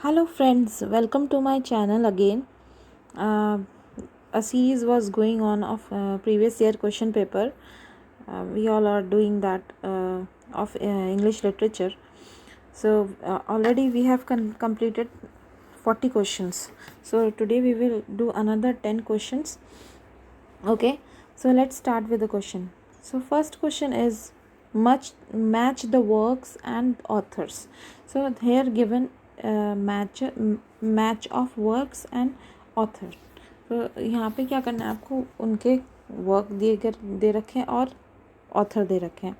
Hello friends, welcome to my channel again. Uh, a series was going on of previous year question paper. We all are doing that of English literature. So already we have completed 40 questions. So today we will do another 10 questions. Okay, so let's start with the question. So first question is match the works and authors. So here given match of works and author. तो यहाँ पे क्या करना है आपको, उनके work दे रखे हैं और ऑथर दे रखे हैं।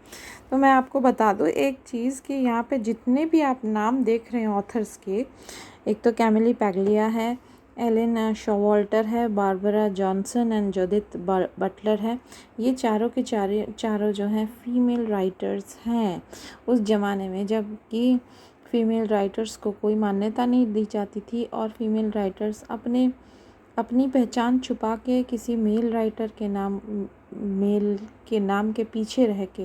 तो मैं आपको बता दूँ एक चीज़ कि यहाँ पे जितने भी आप नाम देख रहे हैं ऑथर्स के, एक तो कैमिली पैगलिया है, एलेन शोवाल्टर है, Barbara Johnson and Judith Butler है। ये चारों के चारों जो हैं फीमेल राइटर्स हैं उस ज़माने में, जबकि फ़ीमेल राइटर्स को कोई मान्यता नहीं दी जाती थी और फीमेल राइटर्स अपनी पहचान छुपा के किसी मेल के नाम के पीछे रह के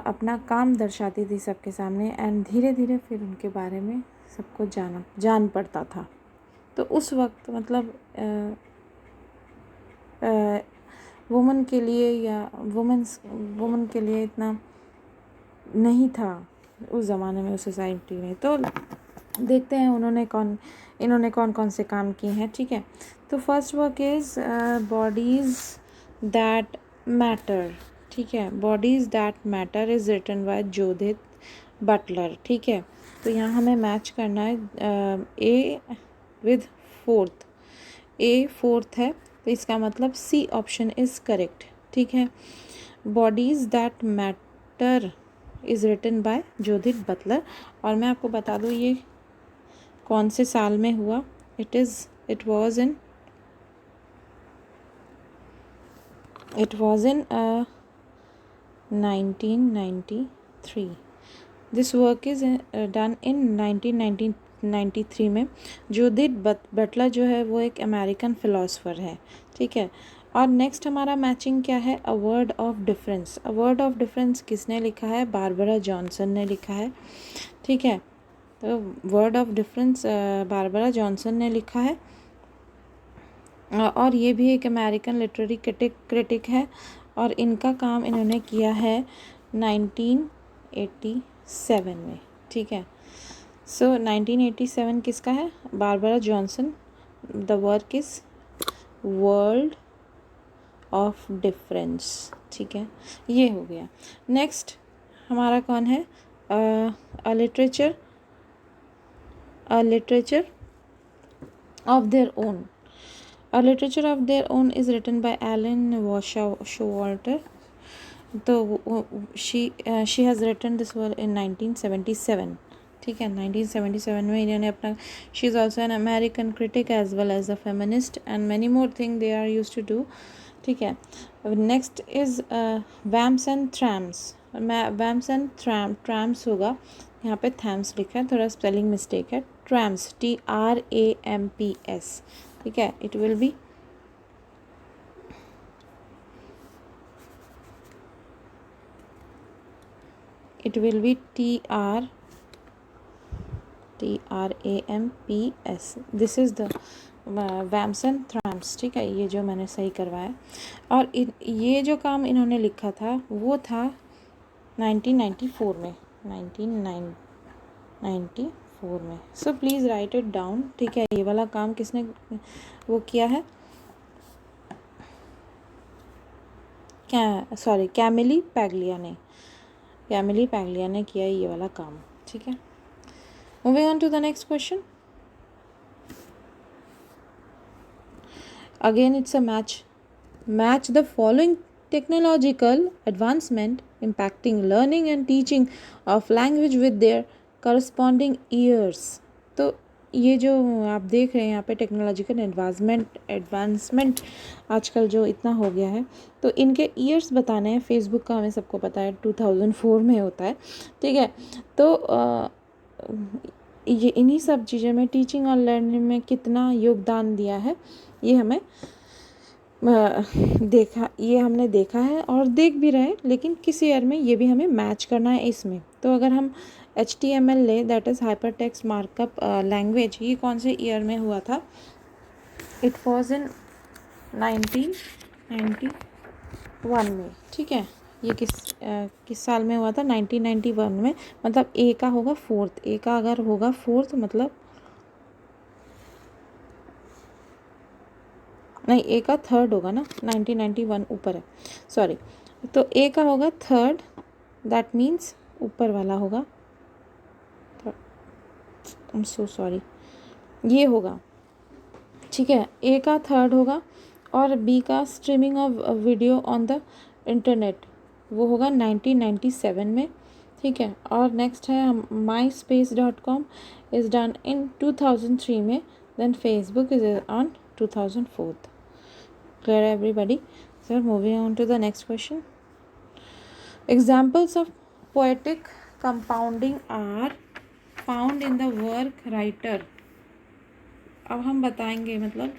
अपना काम दर्शाती थी सबके सामने। एंड धीरे धीरे फिर उनके बारे में सबको जान पड़ता था। तो उस वक्त मतलब वुमन के लिए या वुमन के लिए इतना नहीं था उस ज़माने में, उस सोसाइटी में। तो देखते हैं इन्होंने कौन कौन से काम किए हैं। ठीक है, तो first work is bodies that matter. ठीक है, bodies that matter is written by Judith Butler. ठीक है, तो यहाँ हमें मैच करना है A with fourth. A fourth है तो इसका मतलब सी ऑप्शन इज़ करेक्ट। ठीक है, bodies that matter is written by Judith Butler. और मैं आपको बता दूँ ये कौन से साल में हुआ। It was in 1993। This work is done in 1993 में। जूडिथ बटलर जो है वो एक अमेरिकन फ़िलासफ़र है। ठीक है, और नेक्स्ट हमारा मैचिंग क्या है, a word of difference. A word of difference किसने लिखा है, बारबरा जॉनसन ने लिखा है। ठीक है, तो word of difference Barbara Johnson ने लिखा है और ये भी एक अमेरिकन लिटरेरी क्रिटिक है और इनका काम इन्होंने किया है 1987 में। ठीक है, सो 1987 किसका है, Barbara Johnson. The work is world of difference. ठीक है, ये हो गया। नेक्स्ट हमारा कौन है, अ literature of their own. A literature of their own is written by Ellen Showalter. तो she has written this work in 1977. ठीक है, 1977 में इन्होंने अपना, she is also an American critic as well as a feminist and many more things they are used to do. ठीक है, next is vams and thrams. Vams and trams होगा, यहाँ पे थैम्स लिखा है, थोड़ा स्पेलिंग मिस्टेक है। ट्रैम्स TRAMPS। ठीक है, it will be TRAMPS। This is the vams and thrams. ठीक है, ये जो मैंने सही करवाया। और ये जो काम इन्होंने लिखा था वो था 1994 में, 1994 में। So please write it down. ठीक है, ये वाला काम किसने वो किया है, कैमिली पैगलिया ने किया है ये वाला काम। ठीक है, moving on to the next question. Again, it's a match. Match the following technological advancement impacting learning and teaching of language with their corresponding years. तो ये जो आप देख रहे हैं यहाँ पे टेक्नोलॉजिकल एडवांसमेंट आजकल जो इतना हो गया है, तो इनके ईयर्स बताने हैं। फेसबुक का हमें सबको पता है 2004 में होता है। ठीक है, तो ये इन्हीं सब चीज़ों में टीचिंग और लर्निंग में कितना योगदान दिया है ये हमें देखा, ये हमने देखा है और देख भी रहे हैं, लेकिन किस ईयर में ये भी हमें मैच करना है इसमें। तो अगर हम HTML ले, that is hyper text markup language, ये कौन से ईयर में हुआ था? इट वॉज इन 1991 में, ठीक है। ये किस साल में हुआ था? 1991 में। मतलब ए का होगा फोर्थ, ए का अगर होगा फोर्थ मतलब नहीं, ए का थर्ड होगा ना, 1991 ऊपर है, सॉरी। तो ए का होगा थर्ड, दैट मीन्स ऊपर वाला होगा, आई एम सो सॉरी, ये होगा, ठीक है। ए का थर्ड होगा और बी का streaming of video on the internet, वो होगा 1997 में, ठीक है। और नेक्स्ट है myspace.com इज़ डन इन 2003 में, then Facebook is on 2004। Clear everybody? So moving on to the next question. Examples of poetic compounding are found in the work writer. अब हम बताएंगे मतलब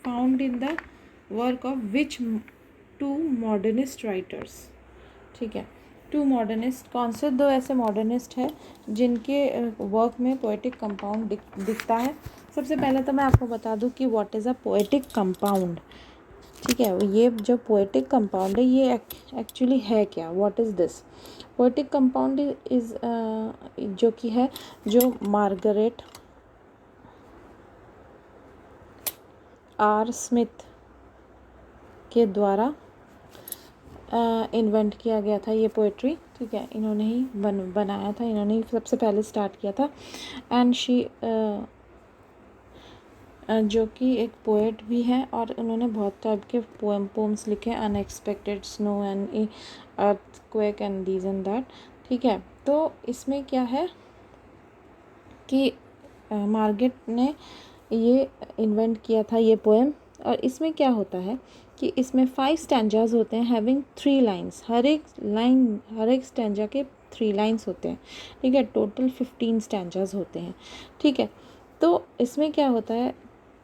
found in the work of which two modernist writers, ठीक है। To modernist, कौन से दो ऐसे मॉडर्निस्ट हैं जिनके वर्क में पोएटिक कंपाउंड दिखता है? सबसे पहले तो मैं आपको बता दूं कि what is a poetic compound, ठीक है। ये जो पोएटिक कंपाउंड है ये एक्चुअली है क्या? What is this? Poetic compound is जो कि है, जो मार्गरेट आर स्मिथ के द्वारा इन्वेंट किया गया था ये पोएट्री, ठीक है। इन्होंने ही बनाया था, इन्होंने ही सबसे पहले स्टार्ट किया था। एंड शी जो कि एक पोएट भी है और उन्होंने बहुत टाइप के पोम्स लिखे, unexpected snow and earthquake and these and that, ठीक है। तो इसमें क्या है कि मार्गरेट ने ये इन्वेंट किया था ये पोएम, और इसमें क्या होता है कि इसमें 5 स्टैंजाज होते हैं हैविंग 3 लाइन्स, हर एक स्टैंजा के 3 लाइन्स होते हैं, ठीक है। टोटल 15 स्टैंजाज होते हैं, ठीक है। तो इसमें क्या होता है,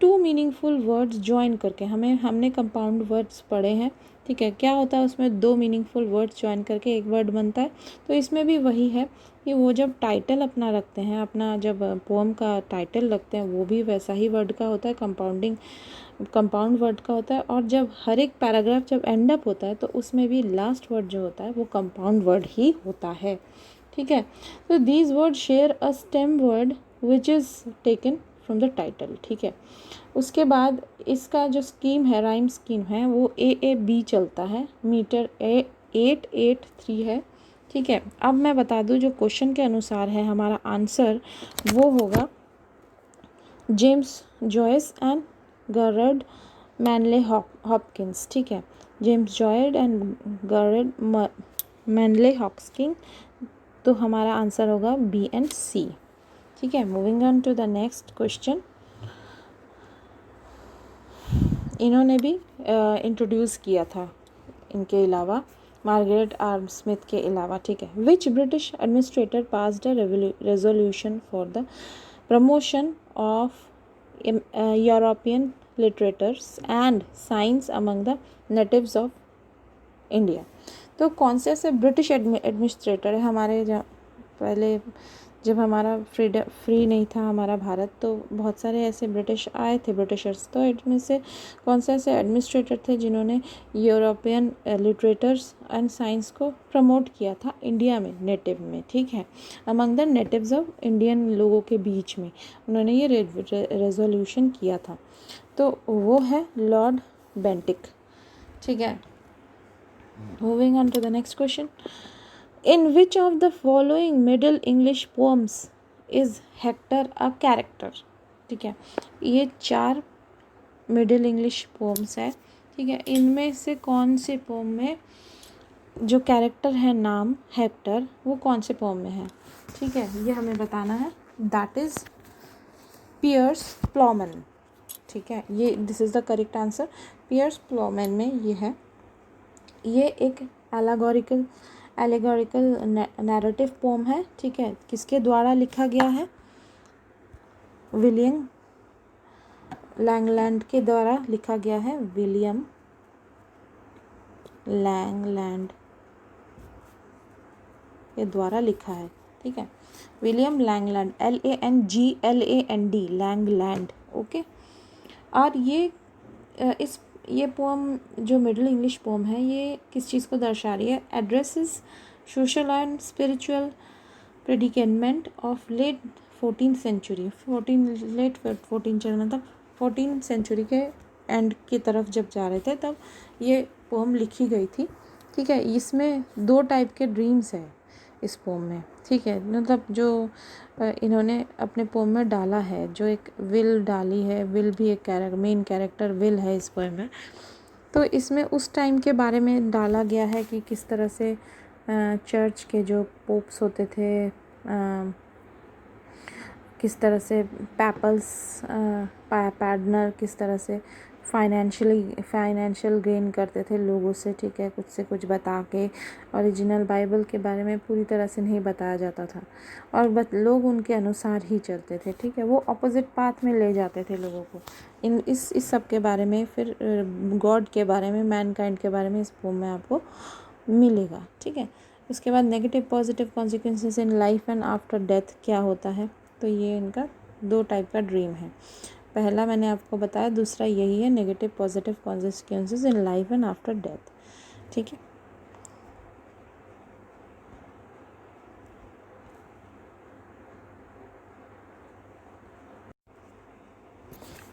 2 मीनिंगफुल वर्ड्स ज्वाइन करके, हमने कंपाउंड वर्ड्स पढ़े हैं, ठीक है। क्या होता है उसमें, 2 मीनिंगफुल वर्ड्स ज्वाइन करके एक वर्ड बनता है। तो इसमें भी वही है कि वो जब टाइटल अपना रखते हैं, अपना जब पोम का टाइटल रखते हैं, वो भी वैसा ही वर्ड का होता है, कंपाउंड वर्ड का होता है। और जब हर एक पैराग्राफ जब एंड अप होता है तो उसमें भी लास्ट वर्ड जो होता है वो कंपाउंड वर्ड ही होता है, ठीक है। तो these word share a stem word which is taken from the title, ठीक है। उसके बाद इसका जो स्कीम है, राइम स्कीम है, वो AAB चलता है, मीटर 883 है, ठीक है। अब मैं बता दूं जो क्वेश्चन के अनुसार है हमारा आंसर, वो होगा James Joyce and Gerard Manley Hopkins, ठीक है। James Joyce and Gerard Manley Hopkins, तो हमारा आंसर होगा B and C, ठीक है। Moving on to the next question. इन्होंने भी इंट्रोड्यूस किया था, इनके अलावा मार्गरेट आर स्मिथ के अलावा, ठीक है। विच British administrator passed a resolution for the promotion of European literatures and science among the natives of India? तो कौन से ऐसे ब्रिटिश एडमिनिस्ट्रेटर है हमारे, जहाँ पहले जब हमारा फ्री नहीं था हमारा भारत, तो बहुत सारे ऐसे ब्रिटिश आए थे, ब्रिटिशर्स। तो इनमें से कौन से ऐसे एडमिनिस्ट्रेटर थे जिन्होंने यूरोपियन लिटरेचर्स एंड साइंस को प्रमोट किया था इंडिया में, नेटिव में, ठीक है। Among the natives of Indian लोगों के बीच में उन्होंने ये रेजोल्यूशन किया था, तो वो है लॉर्ड बेंटिक, ठीक है। Moving on to the next question. In which of the following Middle English poems is Hector a character? ठीक है, ये 4 मिडिल इंग्लिश पोम्स है, ठीक है। इनमें से कौन से पोम में जो कैरेक्टर है नाम हेक्टर, वो कौन से पोम में है, ठीक है, ये हमें बताना है। दैट इज़ पियर्स प्लॉमन, ठीक है। ये this is the correct answer. Piers Plowman में ये है, ये एक एलेगोरिकल नैरेटिव पोम है, ठीक है। किसके द्वारा लिखा गया है? लैंगलैंड के द्वारा लिखा गया है, विलियम लैंगलैंड के द्वारा लिखा है, ठीक है, William Langland, LANGLAND, Langland, okay. और ये पोम जो मिडिल इंग्लिश पोम है, ये किस चीज़ को दर्शा रही है? Addresses social and spiritual predicament of late 14th century, late 14 मतलब 14th सेंचुरी के एंड की तरफ जब जा रहे थे तब ये पोम लिखी गई थी, ठीक है। इसमें 2 टाइप के ड्रीम्स हैं इस पोम में, ठीक है, मतलब जो इन्होंने अपने पोम में डाला है, जो एक विल डाली है, विल भी एक मेन कैरेक्टर विल है इस पोम में। तो इसमें उस टाइम के बारे में डाला गया है कि किस तरह से चर्च के जो पोप्स होते थे, किस तरह से पैडनर किस तरह से फाइनेंशियल गेन करते थे लोगों से, ठीक है, कुछ से कुछ बता के। ओरिजिनल बाइबल के बारे में पूरी तरह से नहीं बताया जाता था और लोग उनके अनुसार ही चलते थे, ठीक है, वो अपोजिट पाथ में ले जाते थे लोगों को। इस सब के बारे में, फिर गॉड के बारे में, मैनकाइंड के बारे में इस पोम में आपको मिलेगा, ठीक है। उसके बाद negative positive consequences in life and after death क्या होता है, तो ये इनका 2 टाइप का ड्रीम है। पहला मैंने आपको बताया, दूसरा यही है, negative positive consequences in life and after death, ठीक है।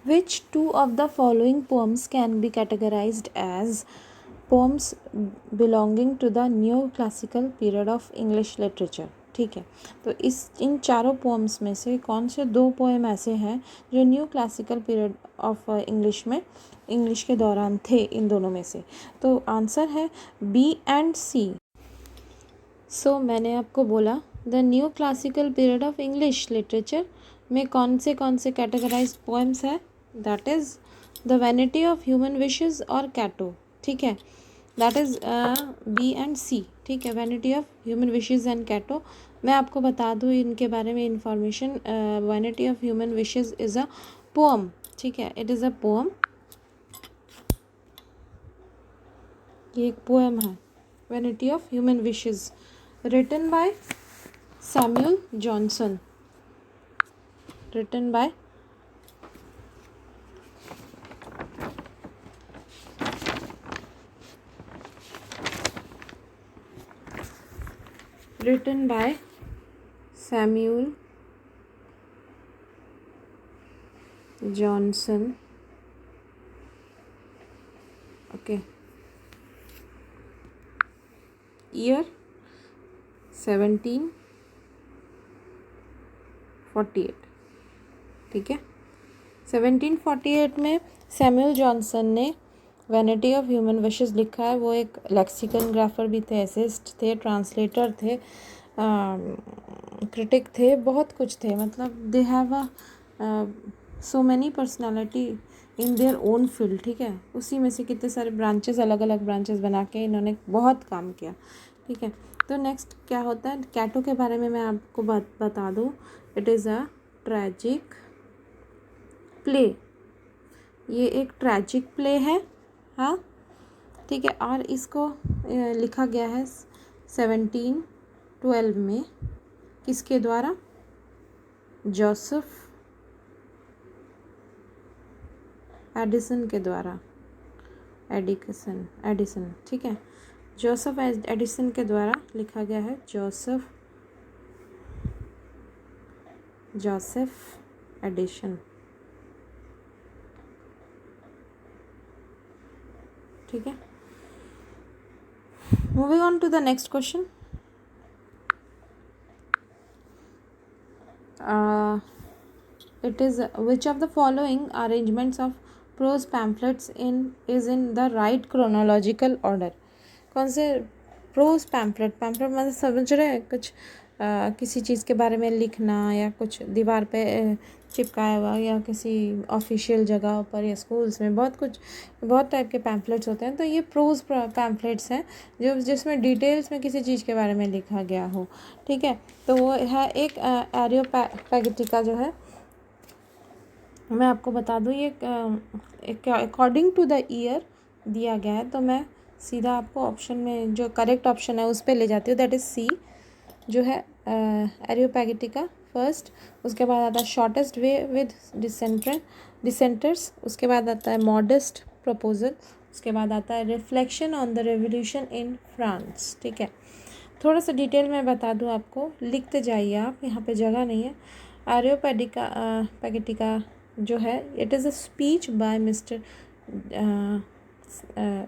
Which 2 of the following poems can be categorized as poems belonging to the neoclassical period of English literature, ठीक है। तो इन चारों पोम्स में से कौन से 2 पोएम ऐसे हैं जो new classical period of English के दौरान थे, इन दोनों में से? तो आंसर है B and C। सो मैंने आपको बोला the new classical period of English literature में कौन से कैटेगराइज्ड पोएम्स है? That is the vanity of human wishes और कैटो, ठीक है, that is B and C, ठीक है, vanity of human wishes and Cato. मैं आपको बता दूँ इनके बारे में information. Vanity of human wishes is a poem, ठीक है, इट इज़ अ पोम, ये एक पोएम है, vanity of human wishes, written by Samuel Johnson, written by Samuel Johnson, okay, year 1748, ठीक है। 1748 में सैमुअल जॉनसन ने वैनिटी ऑफ ह्यूमन विशेस लिखा है। वो एक लेक्सिकन ग्राफर भी थे, एसेस्ट थे, ट्रांसलेटर थे, क्रिटिक थे, बहुत कुछ थे, मतलब they have a so many personality in their own field, ठीक है। उसी में से कितने सारे ब्रांचेस, अलग अलग ब्रांचेस बना के इन्होंने बहुत काम किया, ठीक है। तो नेक्स्ट क्या होता है, कैटो के बारे में मैं आपको बता दूँ। It is a tragic play, ये एक ट्रैजिक प्ले है, हाँ, ठीक है। और इसको लिखा गया है 1712 में, किसके द्वारा? जोसेफ एडिसन के द्वारा, एडिसन, ठीक है, जोसेफ एडिसन के द्वारा लिखा गया है, जोसेफ एडिसन, ठीक है। Moving on to the next question. It is which of the following arrangements of prose pamphlets is in the right chronological order? कौन से प्रोज पैम्फलेट मतलब समझ रहे हैं, कुछ किसी चीज़ के बारे में लिखना या कुछ दीवार पे चिपकाया हुआ या किसी ऑफिशियल जगह पर या स्कूल्स में बहुत टाइप के पैम्फलेट्स होते हैं। तो ये प्रोज पैम्फलेट्स हैं जिसमें डिटेल्स में किसी चीज़ के बारे में लिखा गया हो, ठीक है। तो वो है एक एरियोपैगेटिका जो है मैं आपको बता दूँ ये अकॉर्डिंग टू द ईयर दिया गया है, तो मैं सीधा आपको ऑप्शन में जो करेक्ट ऑप्शन है उस पर ले जाती हूँ, दैट इज़ सी, जो है एरियोपैगेटिका फर्स्ट। उसके बाद आता है शॉर्टेस्ट वे विद डिसेंटर्स। उसके बाद आता है मॉडेस्ट प्रपोजल। उसके बाद आता है reflection on the revolution in France. ठीक है, थोड़ा सा डिटेल में बता दूँ आपको, लिखते जाइए आप, यहाँ पे जगह नहीं है। पैगेटिका जो है, it is a speech bye mister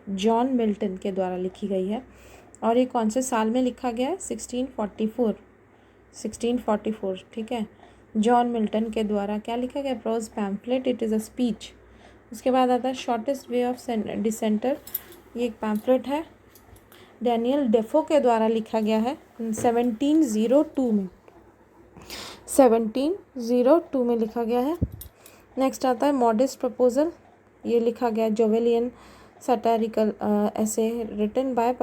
John Milton के द्वारा लिखी गई है। और ये कौन से साल में लिखा गया है? 1644। ठीक है, जॉन मिल्टन के द्वारा क्या लिखा गया? Prose pamphlet, it is a speech. उसके बाद आता है शॉर्टेस्ट वे ऑफ डिसेंटर, ये एक पैम्फलेट है, डैनियल डेफो के द्वारा लिखा गया है 1702 में। 1702 में लिखा गया है। नेक्स्ट आता है मॉडेस्ट प्रपोजल, ये लिखा गया जोवेलियन सैटारिकल ऐसे रिटन एंड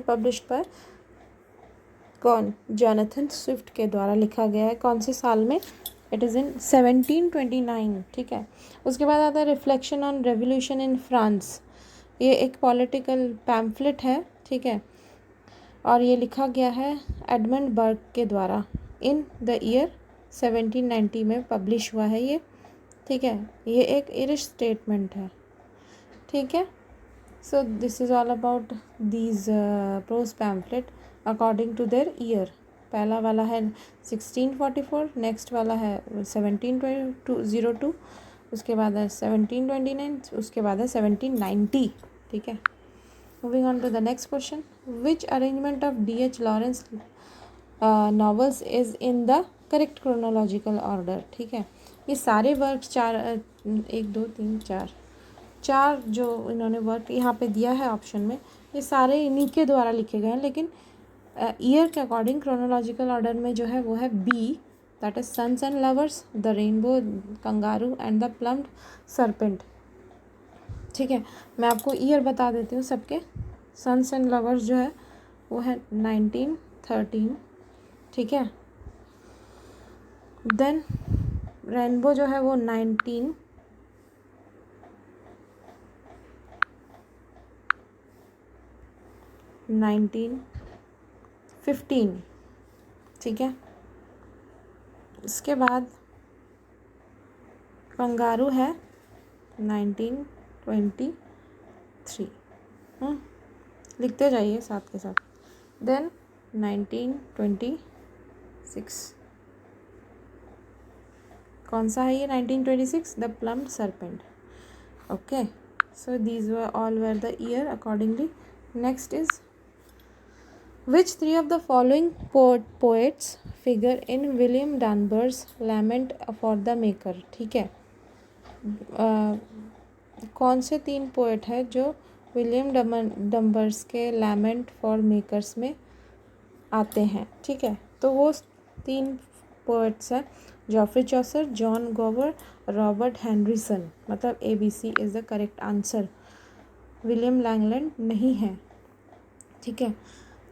पब्लिश्ड बाय कौन? जोनाथन स्विफ्ट के द्वारा लिखा गया है। कौन से साल में? It is in 1729। ठीक है, उसके बाद आता है reflection on revolution in France, ये एक पॉलिटिकल पैम्फलेट है। ठीक है, और ये लिखा गया है एडमंड बर्ग के द्वारा इन द ईयर 1790 में पब्लिश हुआ है ये। ठीक है, ये एक इरिश स्टेटमेंट है। ठीक है, so this is all about these prose pamphlet according to their year. पहला वाला है 1644, नेक्स्ट वाला है 1702, उसके बाद है 1729, उसके बाद है 1790। ठीक है, moving on to the next question, which arrangement of D.H. Lawrence novels is in the correct chronological order. ठीक है, ये सारे वर्क चार जो इन्होंने वर्क यहाँ पे दिया है ऑप्शन में, ये सारे इन्हीं के द्वारा लिखे गए हैं, लेकिन ईयर के अकॉर्डिंग क्रोनोलॉजिकल ऑर्डर में जो है वो है B, that is sons and lovers, the rainbow, kangaroo and the plumed serpent. ठीक है, मैं आपको ईयर बता देती हूँ सबके। सन्स एंड लवर्स जो है वो है 1913। ठीक है, देन रेनबो जो है वो 1915। ठीक है, इसके बाद कंगारू है 1923। लिखते जाइए साथ के साथ। देन 1926, कौन सा है ये? 1926, the plumed serpent. Okay, so these were all were the year accordingly. Next is, which three of the following poets figure in William Dunbar's Lament for the Maker? ठीक है, कौन से 3 पोएट है जो विलियम डम्बर्स के लैमेंट फॉर मेकर्स में आते हैं? ठीक है, तो वो 3 पोएट्स हैं, Geoffrey Chaucer, John Gower, Robert Henryson. मतलब ABC is the correct answer, William Langland नहीं है। ठीक है,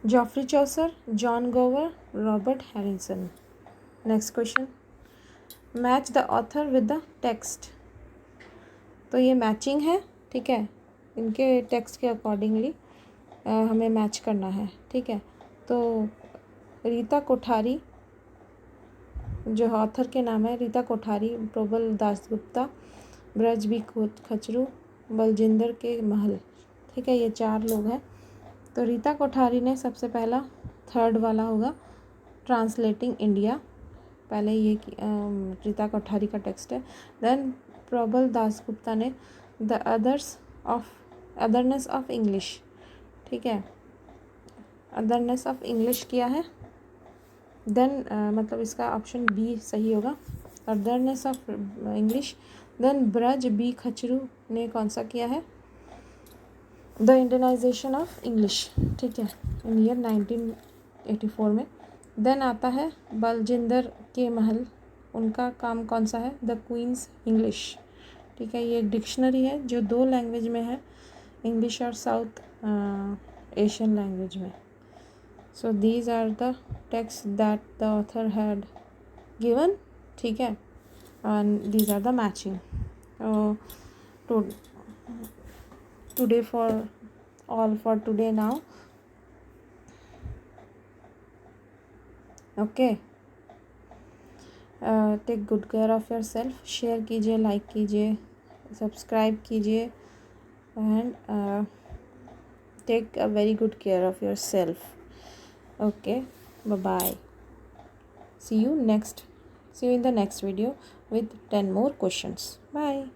Geoffrey Chaucer, John Gower, Robert Henryson. Next question, match the author with the text. तो ये मैचिंग है। ठीक है, इनके टेक्स्ट के अकॉर्डिंगली हमें मैच करना है। ठीक है, तो रीता कोठारी जो ऑथर के नाम है, रीता कोठारी, प्रबल दासगुप्ता, ब्रज बी खचरू, बलजिंदर के महल। ठीक है, ये 4 लोग हैं। तो रीता कोठारी ने सबसे पहला, थर्ड वाला होगा ट्रांसलेटिंग इंडिया, पहले ये रीता कोठारी का टेक्स्ट है। देन प्रबल दासगुप्ता ने द अदरनेस ऑफ इंग्लिश। ठीक है, अदरनेस ऑफ इंग्लिश किया है। देन मतलब इसका ऑप्शन बी सही होगा, otherness of English. Then Braj B Kachru ने कौन सा किया है? The Indianisation of English. ठीक है, इन ईयर 1984 में। देन आता है बलजिंदर के महल, उनका काम कौन सा है? The Queen's English. ठीक है, ये एक डिक्शनरी है जो 2 लैंग्वेज में है, इंग्लिश और साउथ एशियन लैंग्वेज में। So these are the text that the author had given. ठीक है, and these are the matching. To today for all for today now. Okay. Take good care of your self. Share कीजिए, like कीजिए, subscribe कीजिए and take a very good care of your self. Okay, bye bye. See you in the next video with 10 more questions. Bye.